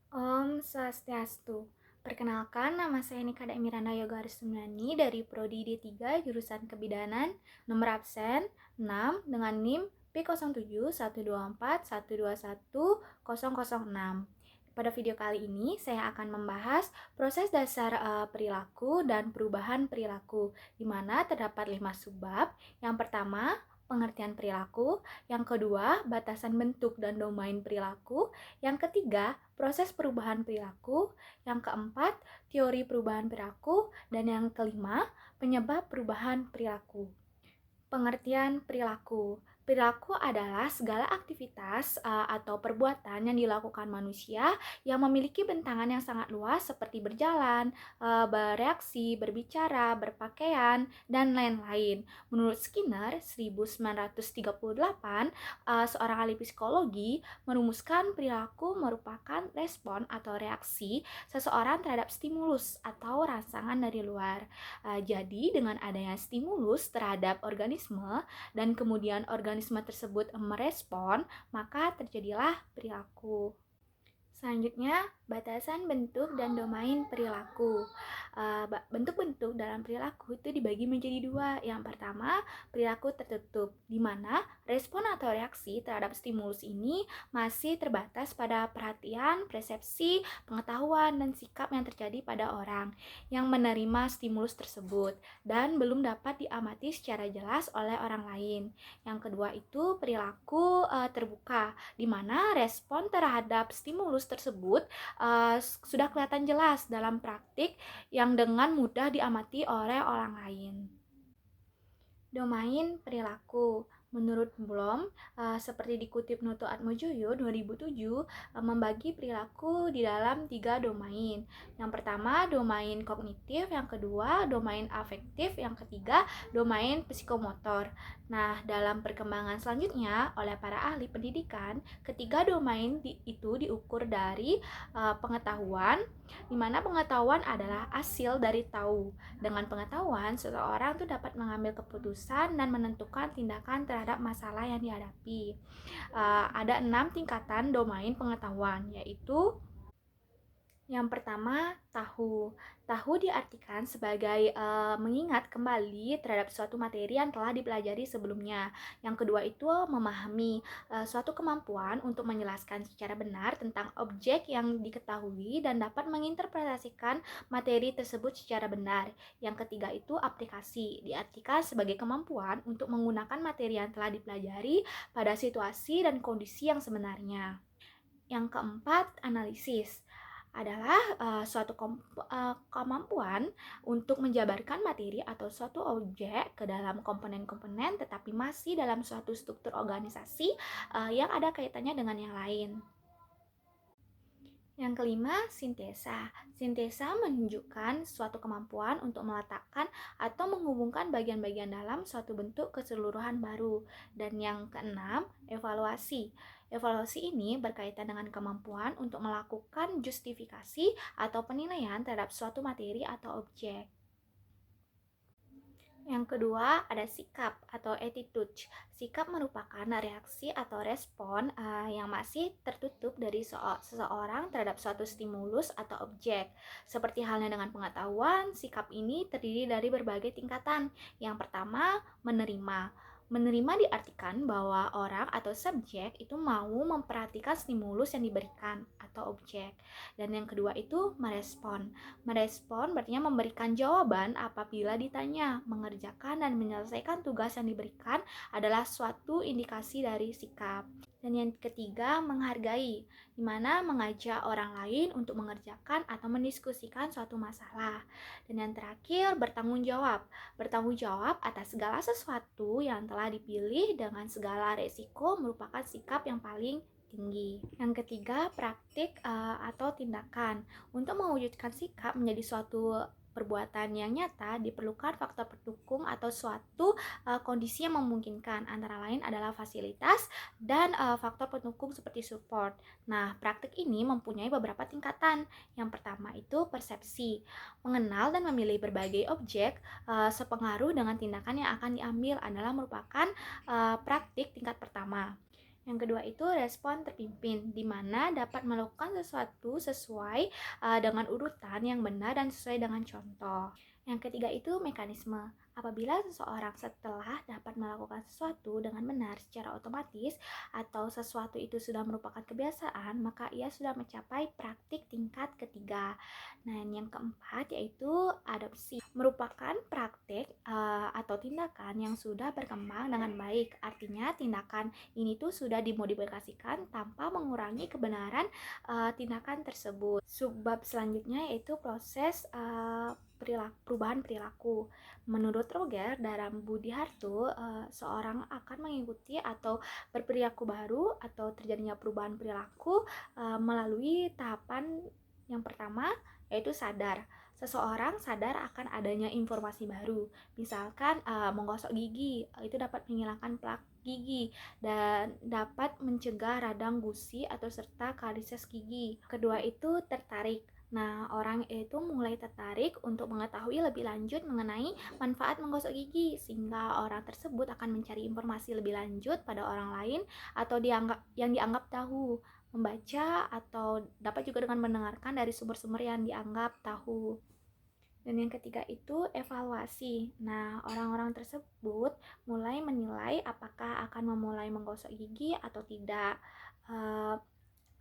Om Swastiastu. Perkenalkan, nama saya Nika Miranda Yoga Aristumnani dari Prodi D3 jurusan Kebidanan, nomor absen 6 dengan NIM P071241211006. Pada video kali ini saya akan membahas proses dasar perilaku dan perubahan perilaku, di mana terdapat 5 subbab. Yang pertama, pengertian perilaku. Yang kedua, batasan bentuk dan domain perilaku. Yang ketiga, proses perubahan perilaku. Yang keempat, teori perubahan perilaku. Dan yang kelima, penyebab perubahan perilaku. Pengertian perilaku. Perilaku adalah segala aktivitas atau perbuatan yang dilakukan manusia yang memiliki bentangan yang sangat luas seperti berjalan, bereaksi, berbicara, berpakaian, dan lain-lain. Menurut Skinner, 1938, seorang ahli psikologi merumuskan perilaku merupakan respon atau reaksi seseorang terhadap stimulus atau rangsangan dari luar. Jadi dengan adanya stimulus terhadap organisme dan kemudian organisme tersebut merespon, maka terjadilah perilaku. Selanjutnya, batasan bentuk dan domain perilaku. Bentuk-bentuk dalam perilaku itu dibagi menjadi dua. Yang pertama, perilaku tertutup, di mana respon atau reaksi terhadap stimulus ini masih terbatas pada perhatian, persepsi, pengetahuan, dan sikap yang terjadi pada orang yang menerima stimulus tersebut dan belum dapat diamati secara jelas oleh orang lain. Yang kedua itu perilaku terbuka, di mana respon terhadap stimulus tersebut sudah kelihatan jelas dalam praktik yang dengan mudah diamati oleh orang lain. Domain perilaku. Menurut Bloom, seperti dikutip Noto Atmojoyo 2007, membagi perilaku di dalam 3 domain. Yang pertama, domain kognitif, yang kedua, domain afektif, yang ketiga, domain psikomotor. Nah, dalam perkembangan selanjutnya oleh para ahli pendidikan, ketiga domain itu diukur dari pengetahuan, di mana pengetahuan adalah hasil dari tahu. Dengan pengetahuan, seseorang tuh dapat mengambil keputusan dan menentukan tindakan terhadap masalah yang dihadapi. Ada 6 tingkatan domain pengetahuan, yaitu yang pertama, tahu. Tahu diartikan sebagai mengingat kembali terhadap suatu materi yang telah dipelajari sebelumnya. Yang kedua itu memahami, suatu kemampuan untuk menjelaskan secara benar tentang objek yang diketahui dan dapat menginterpretasikan materi tersebut secara benar. Yang ketiga itu aplikasi, diartikan sebagai kemampuan untuk menggunakan materi yang telah dipelajari pada situasi dan kondisi yang sebenarnya. Yang keempat, analisis adalah suatu kemampuan untuk menjabarkan materi atau suatu objek ke dalam komponen-komponen tetapi masih dalam suatu struktur organisasi yang ada kaitannya dengan yang lain. Yang kelima, sintesa. Sintesa menunjukkan suatu kemampuan untuk meletakkan atau menghubungkan bagian-bagian dalam suatu bentuk keseluruhan baru. Dan yang keenam, evaluasi. Evaluasi ini berkaitan dengan kemampuan untuk melakukan justifikasi atau penilaian terhadap suatu materi atau objek. Yang kedua, ada sikap atau attitude. Sikap merupakan reaksi atau respon yang masih tertutup dari seseorang terhadap suatu stimulus atau objek. Seperti halnya dengan pengetahuan, sikap ini terdiri dari berbagai tingkatan. Yang pertama, menerima. Menerima diartikan bahwa orang atau subjek itu mau memperhatikan stimulus yang diberikan atau objek. Dan yang kedua itu merespon. Merespon berarti memberikan jawaban apabila ditanya. Mengerjakan dan menyelesaikan tugas yang diberikan adalah suatu indikasi dari sikap. Dan yang ketiga, menghargai, di mana mengajak orang lain untuk mengerjakan atau mendiskusikan suatu masalah. Dan yang terakhir, bertanggung jawab. Bertanggung jawab atas segala sesuatu yang telah dipilih dengan segala resiko merupakan sikap yang paling tinggi. Yang ketiga, praktik atau tindakan. Untuk mewujudkan sikap menjadi suatu perbuatan yang nyata diperlukan faktor pendukung atau suatu kondisi yang memungkinkan, antara lain adalah fasilitas dan faktor pendukung seperti support. Nah, praktik ini mempunyai beberapa tingkatan. Yang pertama itu persepsi, mengenal dan memilih berbagai objek sepengaruh dengan tindakan yang akan diambil adalah merupakan praktik tingkat pertama. Yang kedua itu respon terpimpin, di mana dapat melakukan sesuatu sesuai dengan urutan yang benar dan sesuai dengan contoh. Yang ketiga itu mekanisme. Apabila seseorang setelah dapat melakukan sesuatu dengan benar secara otomatis atau sesuatu itu sudah merupakan kebiasaan, maka ia sudah mencapai praktik tingkat ketiga. Nah, yang keempat yaitu adopsi. Merupakan praktik atau tindakan yang sudah berkembang dengan baik. Artinya tindakan ini tuh sudah dimodifikasikan tanpa mengurangi kebenaran tindakan tersebut. Subbab selanjutnya yaitu proses perubahan perilaku. Menurut Roger dalam Budi Harto, seorang akan mengikuti atau berperilaku baru atau terjadinya perubahan perilaku melalui tahapan yang pertama yaitu sadar. Seseorang sadar akan adanya informasi baru. Misalkan menggosok gigi itu dapat menghilangkan plak gigi dan dapat mencegah radang gusi atau serta karises gigi. Kedua itu tertarik. Nah, orang itu mulai tertarik untuk mengetahui lebih lanjut mengenai manfaat menggosok gigi, sehingga orang tersebut akan mencari informasi lebih lanjut pada orang lain atau yang dianggap tahu, membaca atau dapat juga dengan mendengarkan dari sumber-sumber yang dianggap tahu. Dan yang ketiga itu evaluasi. Nah, orang-orang tersebut mulai menilai apakah akan memulai menggosok gigi atau tidak. Uh,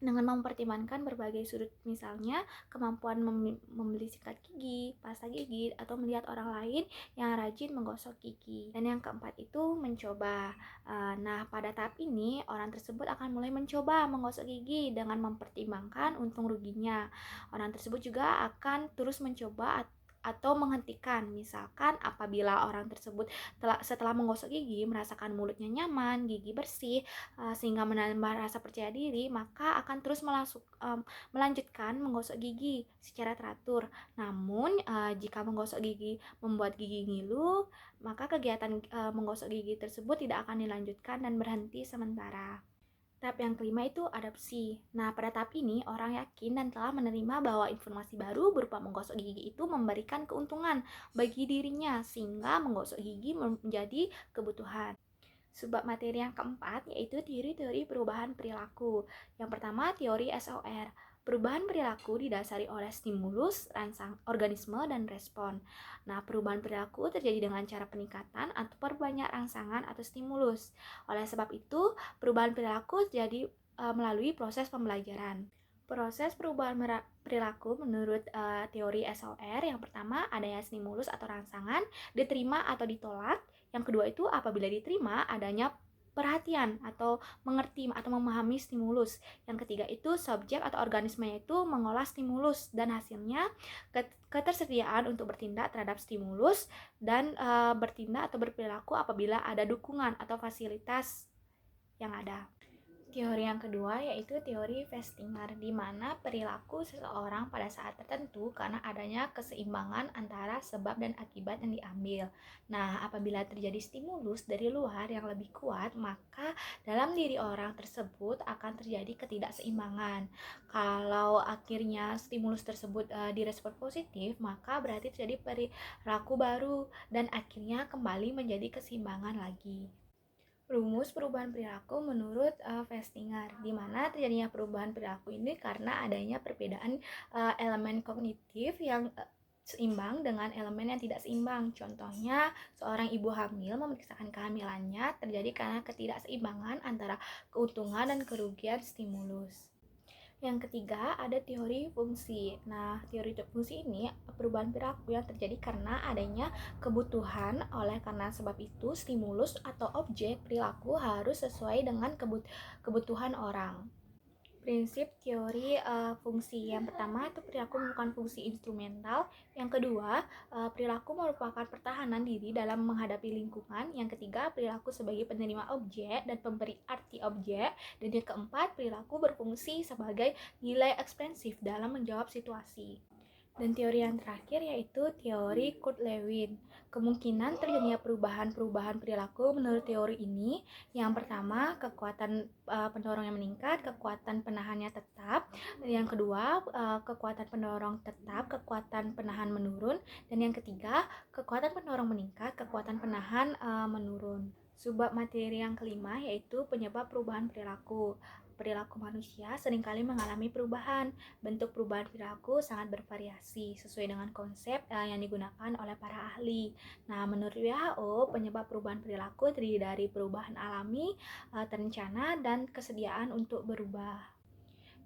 dengan mempertimbangkan berbagai sudut, misalnya kemampuan membeli sikat gigi, pasta gigi, atau melihat orang lain yang rajin menggosok gigi. Dan yang keempat itu mencoba. Nah, pada tahap ini orang tersebut akan mulai mencoba menggosok gigi dengan mempertimbangkan untung ruginya. Orang tersebut juga akan terus mencoba atau menghentikan. Misalkan apabila orang tersebut setelah menggosok gigi merasakan mulutnya nyaman, gigi bersih, sehingga menambah rasa percaya diri, maka akan terus melanjutkan menggosok gigi secara teratur. Namun jika menggosok gigi membuat gigi ngilu, maka kegiatan menggosok gigi tersebut tidak akan dilanjutkan dan berhenti sementara. Tahap yang kelima itu adopsi. Nah, pada tahap ini orang yakin dan telah menerima bahwa informasi baru berupa menggosok gigi itu memberikan keuntungan bagi dirinya, sehingga menggosok gigi menjadi kebutuhan. Subbab materi yang keempat yaitu teori-teori perubahan perilaku. Yang pertama, teori SOR. Perubahan perilaku didasari oleh stimulus, rangsang organisme, dan respon. Nah, perubahan perilaku terjadi dengan cara peningkatan atau perbanyak rangsangan atau stimulus. Oleh sebab itu, perubahan perilaku terjadi melalui proses pembelajaran. Proses perubahan perilaku menurut teori SOR, yang pertama adanya stimulus atau rangsangan, diterima atau ditolak. Yang kedua itu apabila diterima adanya perhatian atau mengerti atau memahami stimulus. Yang ketiga itu subjek atau organismenya itu mengolah stimulus dan hasilnya ketersediaan untuk bertindak terhadap stimulus dan bertindak atau berperilaku apabila ada dukungan atau fasilitas yang ada. Teori yang kedua yaitu teori Festinger, di mana perilaku seseorang pada saat tertentu karena adanya keseimbangan antara sebab dan akibat yang diambil. Nah, apabila terjadi stimulus dari luar yang lebih kuat, maka dalam diri orang tersebut akan terjadi ketidakseimbangan. Kalau akhirnya stimulus tersebut direspon positif, maka berarti terjadi perilaku baru dan akhirnya kembali menjadi keseimbangan lagi. Rumus perubahan perilaku menurut Festinger, di mana terjadinya perubahan perilaku ini karena adanya perbedaan elemen kognitif yang seimbang dengan elemen yang tidak seimbang. Contohnya, seorang ibu hamil memeriksakan kehamilannya terjadi karena ketidakseimbangan antara keuntungan dan kerugian stimulus. Yang ketiga, ada teori fungsi. Nah, teori fungsi ini perubahan perilaku yang terjadi karena adanya kebutuhan. Oleh karena sebab itu, stimulus atau objek perilaku harus sesuai dengan kebutuhan orang. Prinsip teori fungsi. Yang pertama itu perilaku merupakan fungsi instrumental. Yang kedua, perilaku merupakan pertahanan diri dalam menghadapi lingkungan. Yang ketiga, perilaku sebagai penerima objek dan pemberi arti objek. Dan yang keempat, perilaku berfungsi sebagai nilai eksprensif dalam menjawab situasi. Dan teori yang terakhir yaitu teori Kurt-Lewin. Kemungkinan terjadinya perubahan-perubahan perilaku menurut teori ini, yang pertama kekuatan pendorong yang meningkat, kekuatan penahannya tetap. Yang kedua kekuatan pendorong tetap, kekuatan penahan menurun. Dan yang ketiga kekuatan pendorong meningkat, kekuatan penahan menurun. Subbab materi yang kelima yaitu penyebab perubahan perilaku. Perilaku manusia seringkali mengalami perubahan. Bentuk perubahan perilaku sangat bervariasi sesuai dengan konsep yang digunakan oleh para ahli. Nah, menurut WHO, penyebab perubahan perilaku terdiri dari perubahan alami, terencana, dan kesediaan untuk berubah.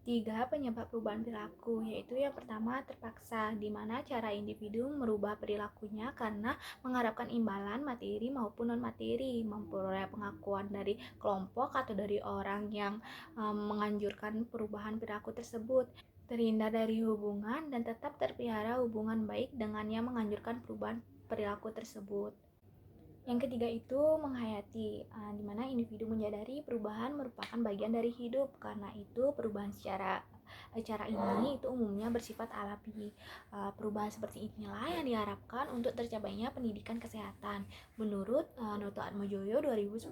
3 penyebab perubahan perilaku, yaitu yang pertama terpaksa, di mana cara individu merubah perilakunya karena mengharapkan imbalan materi maupun non-materi, memperoleh pengakuan dari kelompok atau dari orang yang menganjurkan perubahan perilaku tersebut, terhindar dari hubungan, dan tetap terpelihara hubungan baik dengan yang menganjurkan perubahan perilaku tersebut. Yang ketiga itu menghayati, di mana individu menyadari perubahan merupakan bagian dari hidup. Karena itu perubahan cara ini itu umumnya bersifat alami. Perubahan seperti inilah yang diharapkan untuk tercapainya pendidikan kesehatan menurut Noto Atmojoyo 2010.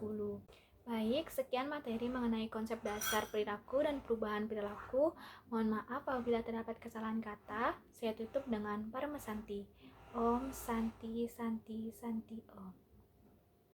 Baik, sekian materi mengenai konsep dasar perilaku dan perubahan perilaku. Mohon maaf apabila terdapat kesalahan kata. Saya tutup dengan Parmesanti. Om Santi Santi Santi Om.